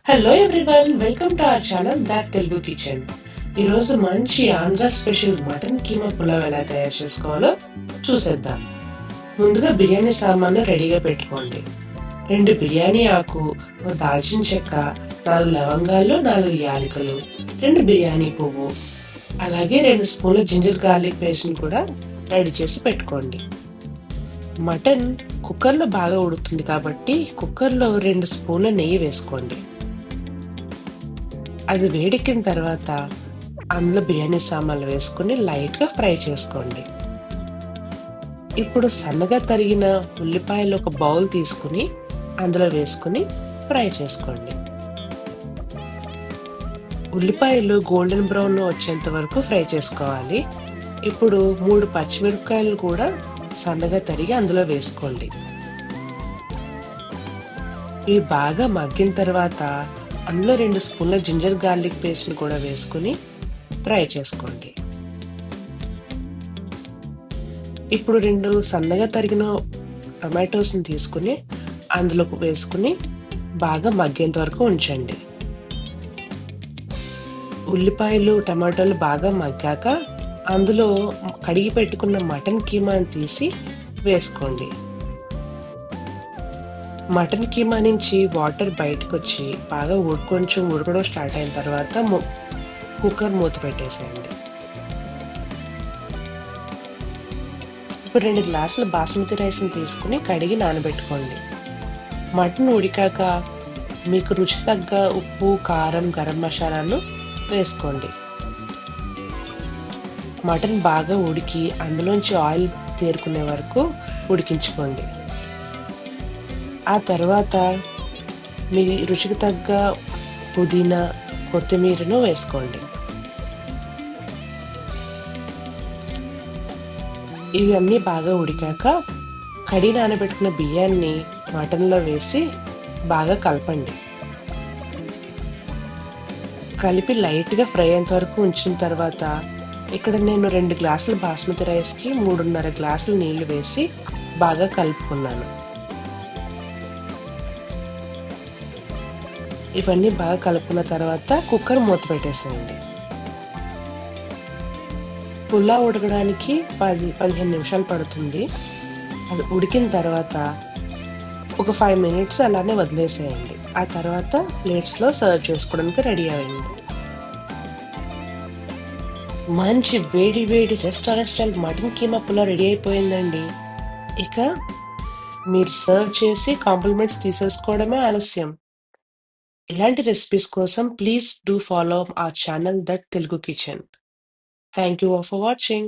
Hello everyone, welcome to our channel that Telugu kitchen. ఈరోజు మంచి Andhra special mutton keema pulao ఎలా తయారు చేసుకోవాలో చూసేద్దాం. ముందుగా బిర్యానీ సామాన్లు రెడీగా పెట్టుకోండి. 2 బిర్యానీ ఆకు, ఒక దాల్చిన చెక్క, 4 లవంగాలు, 4 యాలకులు, 2 బిర్యానీ పువ్వు, అలాగే 2 స్పూన్ల జింజర్ గార్లిక్ పేస్ట్ని కూడా రెడీ చేసి పెట్టుకోండి. మటన్ కుక్కర్లో బాగా ఉడుకుతుంది కాబట్టి కుక్కర్లో 2 స్పూన్ల నెయ్యి వేసుకోండి. అది వేడెక్కిన తర్వాత అందులో బిర్యానీ సామాన్లు వేసుకుని లైట్గా ఫ్రై చేసుకోండి. ఇప్పుడు సన్నగా తరిగిన ఉల్లిపాయలు ఒక బౌల్ తీసుకుని అందులో వేసుకుని ఫ్రై చేసుకోండి. ఉల్లిపాయలు గోల్డెన్ బ్రౌన్ వచ్చేంత వరకు ఫ్రై చేసుకోవాలి. ఇప్పుడు 3 పచ్చిమిరపకాయలు కూడా సన్నగా తరిగి అందులో వేసుకోండి. ఇవి బాగా మగ్గిన తర్వాత అందులో 2 స్పూన్ల జింజర్ గార్లిక్ పేస్ట్ని కూడా వేసుకుని ఫ్రై చేసుకోండి. ఇప్పుడు 2 సన్నగా తరిగిన టమాటోస్ని తీసుకుని అందులో వేసుకుని బాగా మగ్గేంత వరకు ఉంచండి. ఉల్లిపాయలు టమాటోలు బాగా మగ్గాక అందులో కడిగి పెట్టుకున్న మటన్ కీమాని తీసి వేసుకోండి. మటన్ కీమా నుంచి వాటర్ బయటకు వచ్చి బాగా కొంచెం ఉడకడం స్టార్ట్ అయిన తర్వాత కుక్కర్ మూత పెట్టేసేయండి. ఇప్పుడు 2 గ్లాసుల బాస్మతి రైస్ని తీసుకుని కడిగి నానబెట్టుకోండి. మటన్ ఉడికాక మీకు రుచి తగ్గ ఉప్పు, కారం, గరం మసాలాను వేసుకోండి. మటన్ బాగా ఉడికి అందులోంచి ఆయిల్ తేరుకునే వరకు ఉడికించుకోండి. ఆ తర్వాత మీ రుచికి తగ్గ పుదీనా, కొత్తిమీరను వేసుకోండి. ఇవన్నీ బాగా ఉడికాక కడిగి నానబెట్టుకున్న బియ్యాన్ని మటన్లో వేసి బాగా కలపండి. కలిపి లైట్గా ఫ్రై అయ్యేంత వరకు ఉంచిన తర్వాత ఇక్కడ నేను 2 గ్లాసుల బాస్మతి రైస్కి 3.5 గ్లాసులు నీళ్లు వేసి బాగా కలుపుకున్నాను. ఇవన్నీ బాగా కలుపుకున్న తర్వాత కుక్కర్ మూత పెట్టేసేయండి. పులావ్ ఉడకడానికి 10-15 నిమిషాలు పడుతుంది. అది ఉడికిన తర్వాత ఒక 5 మినిట్స్ అలానే వదిలేసేయండి. ఆ తర్వాత ప్లేట్స్లో సర్వ్ చేసుకోవడానికి రెడీ అవ్వండి. మంచి వేడి వేడి restaurant style mutton keema pulao ready అయిపోయిందండి. ఇక మీరు సర్వ్ చేసి కాంప్లిమెంట్స్ తీసేసుకోవడమే ఆలస్యం. ఇలాంటి రెసిపీస్ కోసం please do follow our channel that Telugu kitchen. Thank you all for watching.